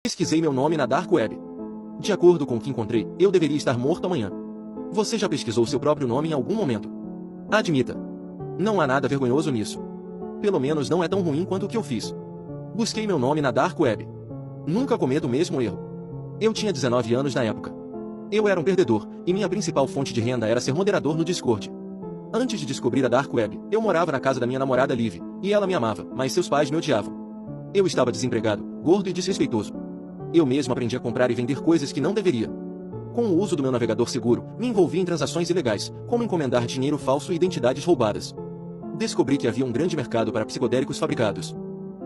Pesquisei meu nome na Dark Web. De acordo com o que encontrei, eu deveria estar morto amanhã. Você já pesquisou seu próprio nome em algum momento? Admita. Não há nada vergonhoso nisso. Pelo menos não é tão ruim quanto o que eu fiz. Busquei meu nome na Dark Web. Nunca cometo o mesmo erro. Eu tinha 19 anos na época. Eu era um perdedor, e minha principal fonte de renda era ser moderador no Discord. Antes de descobrir a Dark Web, eu morava na casa da minha namorada Liv, e ela me amava, mas seus pais me odiavam. Eu estava desempregado, gordo e desrespeitoso. Eu mesmo aprendi a comprar e vender coisas que não deveria. Com o uso do meu navegador seguro, me envolvi em transações ilegais, como encomendar dinheiro falso e identidades roubadas. Descobri que havia um grande mercado para psicodélicos fabricados.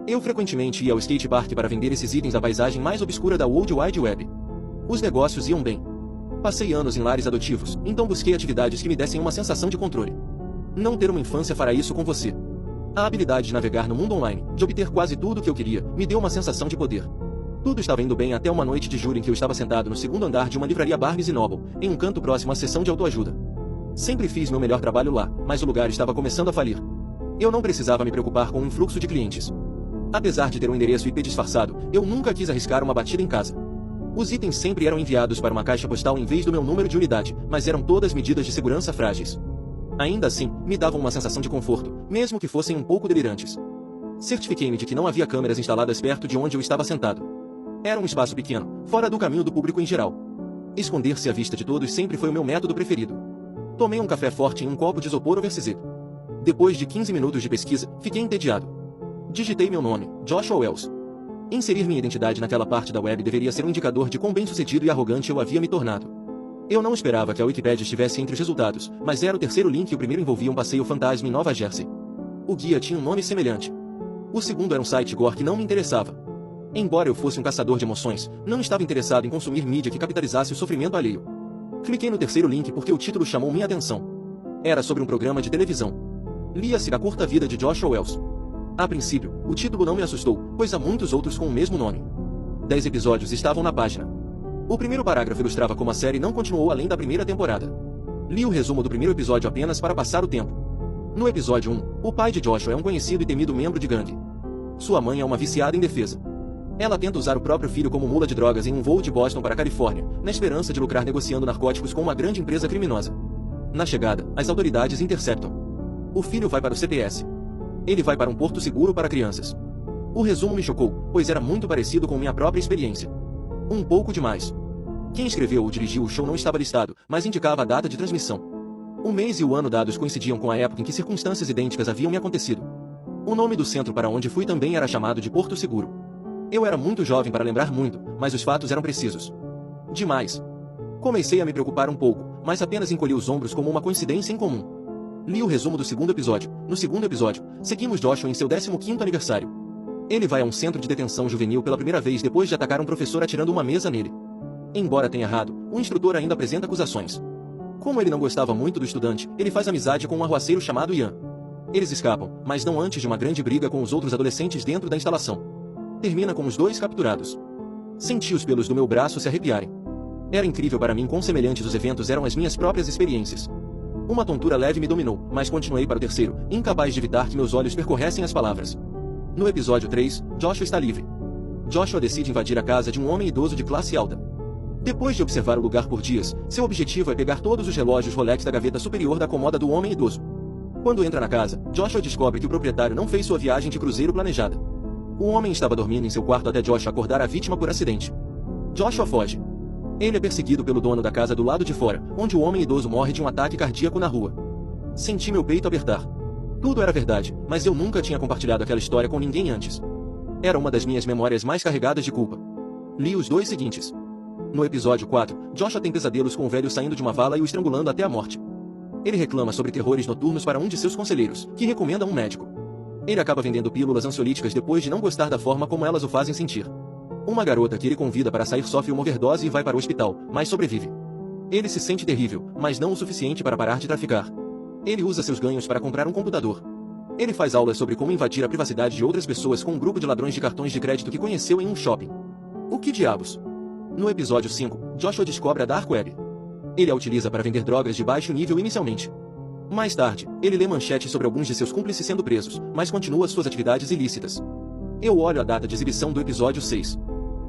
Eu frequentemente ia ao skate park para vender esses itens da paisagem mais obscura da World Wide Web. Os negócios iam bem. Passei anos em lares adotivos, então busquei atividades que me dessem uma sensação de controle. Não ter uma infância fará isso com você. A habilidade de navegar no mundo online, de obter quase tudo o que eu queria, me deu uma sensação de poder. Tudo estava indo bem até uma noite de julho em que eu estava sentado no segundo andar de uma livraria Barnes & Noble, em um canto próximo à seção de autoajuda. Sempre fiz meu melhor trabalho lá, mas o lugar estava começando a falir. Eu não precisava me preocupar com o influxo de clientes. Apesar de ter um endereço IP disfarçado, eu nunca quis arriscar uma batida em casa. Os itens sempre eram enviados para uma caixa postal em vez do meu número de unidade, mas eram todas medidas de segurança frágeis. Ainda assim, me davam uma sensação de conforto, mesmo que fossem um pouco delirantes. Certifiquei-me de que não havia câmeras instaladas perto de onde eu estava sentado. Era um espaço pequeno, fora do caminho do público em geral. Esconder-se à vista de todos sempre foi o meu método preferido. Tomei um café forte em um copo de isopor overseas. Depois de 15 minutos de pesquisa, fiquei entediado. Digitei meu nome, Joshua Wells. Inserir minha identidade naquela parte da web deveria ser um indicador de quão bem-sucedido e arrogante eu havia me tornado. Eu não esperava que a Wikipedia estivesse entre os resultados, mas era o terceiro link e o primeiro envolvia um passeio fantasma em Nova Jersey. O guia tinha um nome semelhante. O segundo era um site gore que não me interessava. Embora eu fosse um caçador de emoções, não estava interessado em consumir mídia que capitalizasse o sofrimento alheio. Cliquei no terceiro link porque o título chamou minha atenção. Era sobre um programa de televisão. Lia-se A Curta Vida de Joshua Wells. A princípio, o título não me assustou, pois há muitos outros com o mesmo nome. 10 episódios estavam na página. O primeiro parágrafo ilustrava como a série não continuou além da primeira temporada. Li o resumo do primeiro episódio apenas para passar o tempo. No episódio 1, o pai de Joshua é um conhecido e temido membro de gangue. Sua mãe é uma viciada em defesa. Ela tenta usar o próprio filho como mula de drogas em um voo de Boston para a Califórnia, na esperança de lucrar negociando narcóticos com uma grande empresa criminosa. Na chegada, as autoridades interceptam. O filho vai para o CPS. Ele vai para um porto seguro para crianças. O resumo me chocou, pois era muito parecido com minha própria experiência. Um pouco demais. Quem escreveu ou dirigiu o show não estava listado, mas indicava a data de transmissão. O mês e o ano dados coincidiam com a época em que circunstâncias idênticas haviam me acontecido. O nome do centro para onde fui também era chamado de Porto Seguro. Eu era muito jovem para lembrar muito, mas os fatos eram precisos. Demais. Comecei a me preocupar um pouco, mas apenas encolhi os ombros como uma coincidência incomum. Li o resumo do segundo episódio. No segundo episódio, seguimos Joshua em seu 15º aniversário. Ele vai a um centro de detenção juvenil pela primeira vez depois de atacar um professor atirando uma mesa nele. Embora tenha errado, o instrutor ainda apresenta acusações. Como ele não gostava muito do estudante, ele faz amizade com um arruaceiro chamado Ian. Eles escapam, mas não antes de uma grande briga com os outros adolescentes dentro da instalação. Termina com os dois capturados. Senti os pelos do meu braço se arrepiarem. Era incrível para mim quão semelhantes os eventos eram às minhas próprias experiências. Uma tontura leve me dominou, mas continuei para o terceiro, incapaz de evitar que meus olhos percorressem as palavras. No episódio 3, Joshua está livre. Joshua decide invadir a casa de um homem idoso de classe alta. Depois de observar o lugar por dias, seu objetivo é pegar todos os relógios Rolex da gaveta superior da comoda do homem idoso. Quando entra na casa, Joshua descobre que o proprietário não fez sua viagem de cruzeiro planejada. O homem estava dormindo em seu quarto até Joshua acordar a vítima por acidente. Joshua foge. Ele é perseguido pelo dono da casa do lado de fora, onde o homem idoso morre de um ataque cardíaco na rua. Senti meu peito apertar. Tudo era verdade, mas eu nunca tinha compartilhado aquela história com ninguém antes. Era uma das minhas memórias mais carregadas de culpa. Li os dois seguintes. No episódio 4, Joshua tem pesadelos com o velho saindo de uma vala e o estrangulando até a morte. Ele reclama sobre terrores noturnos para um de seus conselheiros, que recomenda um médico. Ele acaba vendendo pílulas ansiolíticas depois de não gostar da forma como elas o fazem sentir. Uma garota que ele convida para sair sofre uma overdose e vai para o hospital, mas sobrevive. Ele se sente terrível, mas não o suficiente para parar de traficar. Ele usa seus ganhos para comprar um computador. Ele faz aulas sobre como invadir a privacidade de outras pessoas com um grupo de ladrões de cartões de crédito que conheceu em um shopping. O que diabos? No episódio 5, Joshua descobre a Dark Web. Ele a utiliza para vender drogas de baixo nível inicialmente. Mais tarde, ele lê manchetes sobre alguns de seus cúmplices sendo presos, mas continua suas atividades ilícitas. Eu olho a data de exibição do episódio 6.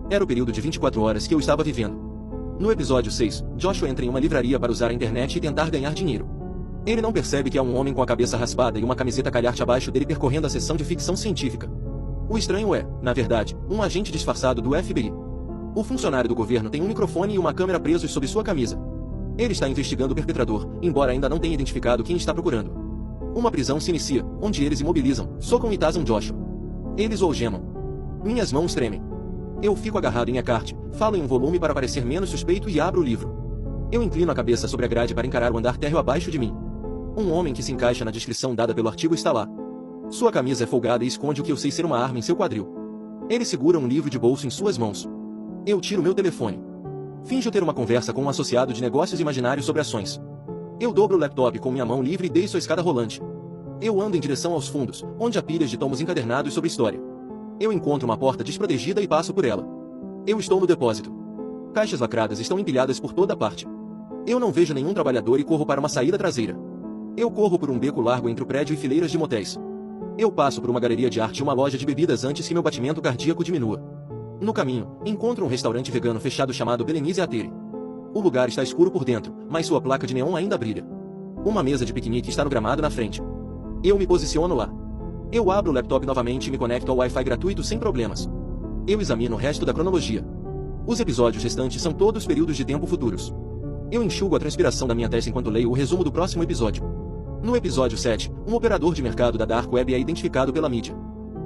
Era o período de 24 horas que eu estava vivendo. No episódio 6, Joshua entra em uma livraria para usar a internet e tentar ganhar dinheiro. Ele não percebe que há um homem com a cabeça raspada e uma camiseta calharte abaixo dele percorrendo a seção de ficção científica. O estranho é, na verdade, um agente disfarçado do FBI. O funcionário do governo tem um microfone e uma câmera presos sob sua camisa. Ele está investigando o perpetrador, embora ainda não tenha identificado quem está procurando. Uma prisão se inicia, onde eles imobilizam, socam e tasam Joshua. Eles o algemam. Minhas mãos tremem. Eu fico agarrado em Eckhart, falo em um volume para parecer menos suspeito e abro o livro. Eu inclino a cabeça sobre a grade para encarar o andar térreo abaixo de mim. Um homem que se encaixa na descrição dada pelo artigo está lá. Sua camisa é folgada e esconde o que eu sei ser uma arma em seu quadril. Ele segura um livro de bolso em suas mãos. Eu tiro meu telefone. Finjo ter uma conversa com um associado de negócios imaginários sobre ações. Eu dobro o laptop com minha mão livre e desço a escada rolante. Eu ando em direção aos fundos, onde há pilhas de tomos encadernados sobre história. Eu encontro uma porta desprotegida e passo por ela. Eu estou no depósito. Caixas lacradas estão empilhadas por toda parte. Eu não vejo nenhum trabalhador e corro para uma saída traseira. Eu corro por um beco largo entre o prédio e fileiras de motéis. Eu passo por uma galeria de arte e uma loja de bebidas antes que meu batimento cardíaco diminua. No caminho, encontro um restaurante vegano fechado chamado Belenize Atere. O lugar está escuro por dentro, mas sua placa de neon ainda brilha. Uma mesa de piquenique está no gramado na frente. Eu me posiciono lá. Eu abro o laptop novamente e me conecto ao Wi-Fi gratuito sem problemas. Eu examino o resto da cronologia. Os episódios restantes são todos períodos de tempo futuros. Eu enxugo a transpiração da minha testa enquanto leio o resumo do próximo episódio. No episódio 7, um operador de mercado da Dark Web é identificado pela mídia.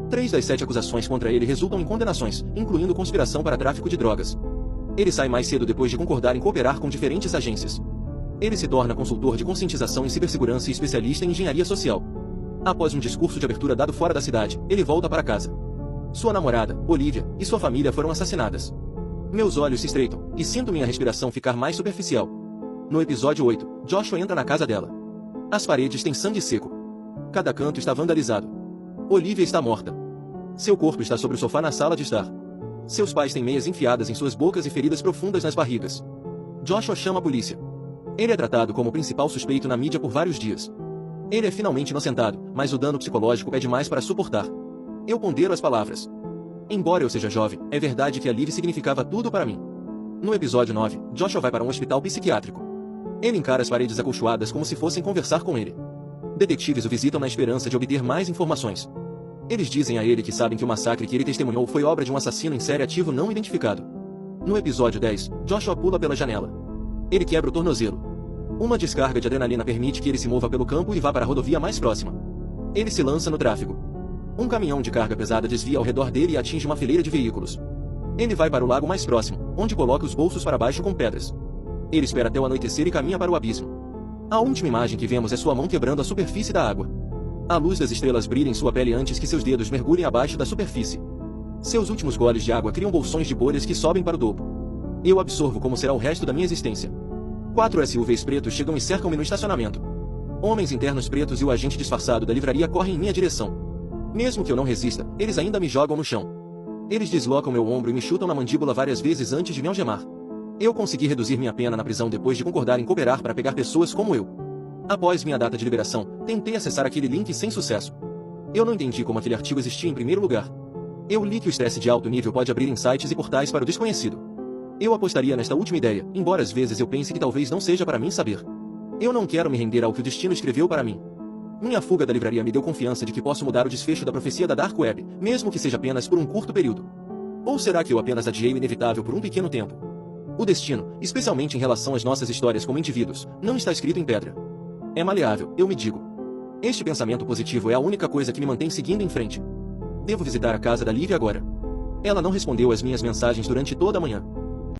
3 das 7 acusações contra ele resultam em condenações, incluindo conspiração para tráfico de drogas. Ele sai mais cedo depois de concordar em cooperar com diferentes agências. Ele se torna consultor de conscientização em cibersegurança e especialista em engenharia social. Após um discurso de abertura dado fora da cidade, ele volta para casa. Sua namorada, Olivia, e sua família foram assassinadas. Meus olhos se estreitam, e sinto minha respiração ficar mais superficial. No episódio 8, Joshua entra na casa dela. As paredes têm sangue seco. Cada canto está vandalizado. Olivia está morta. Seu corpo está sobre o sofá na sala de estar. Seus pais têm meias enfiadas em suas bocas e feridas profundas nas barrigas. Joshua chama a polícia. Ele é tratado como o principal suspeito na mídia por vários dias. Ele é finalmente inocentado, mas o dano psicológico é demais para suportar. Eu pondero as palavras. Embora eu seja jovem, é verdade que a Liv significava tudo para mim. No episódio 9, Joshua vai para um hospital psiquiátrico. Ele encara as paredes acolchoadas como se fossem conversar com ele. Detetives o visitam na esperança de obter mais informações. Eles dizem a ele que sabem que o massacre que ele testemunhou foi obra de um assassino em série ativo não identificado. No episódio 10, Joshua pula pela janela. Ele quebra o tornozelo. Uma descarga de adrenalina permite que ele se mova pelo campo e vá para a rodovia mais próxima. Ele se lança no tráfego. Um caminhão de carga pesada desvia ao redor dele e atinge uma fileira de veículos. Ele vai para o lago mais próximo, onde coloca os bolsos para baixo com pedras. Ele espera até o anoitecer e caminha para o abismo. A última imagem que vemos é sua mão quebrando a superfície da água. A luz das estrelas brilha em sua pele antes que seus dedos mergulhem abaixo da superfície. Seus últimos goles de água criam bolsões de bolhas que sobem para o topo. Eu absorvo como será o resto da minha existência. 4 SUVs pretos chegam e cercam-me no estacionamento. Homens internos pretos e o agente disfarçado da livraria correm em minha direção. Mesmo que eu não resista, eles ainda me jogam no chão. Eles deslocam meu ombro e me chutam na mandíbula várias vezes antes de me algemar. Eu consegui reduzir minha pena na prisão depois de concordar em cooperar para pegar pessoas como eu. Após minha data de liberação, tentei acessar aquele link sem sucesso. Eu não entendi como aquele artigo existia em primeiro lugar. Eu li que o estresse de alto nível pode abrir insights e portais para o desconhecido. Eu apostaria nesta última ideia, embora às vezes eu pense que talvez não seja para mim saber. Eu não quero me render ao que o destino escreveu para mim. Minha fuga da livraria me deu confiança de que posso mudar o desfecho da profecia da Dark Web, mesmo que seja apenas por um curto período. Ou será que eu apenas adiei o inevitável por um pequeno tempo? O destino, especialmente em relação às nossas histórias como indivíduos, não está escrito em pedra. É maleável, eu me digo. Este pensamento positivo é a única coisa que me mantém seguindo em frente. Devo visitar a casa da Liv agora. Ela não respondeu às minhas mensagens durante toda a manhã.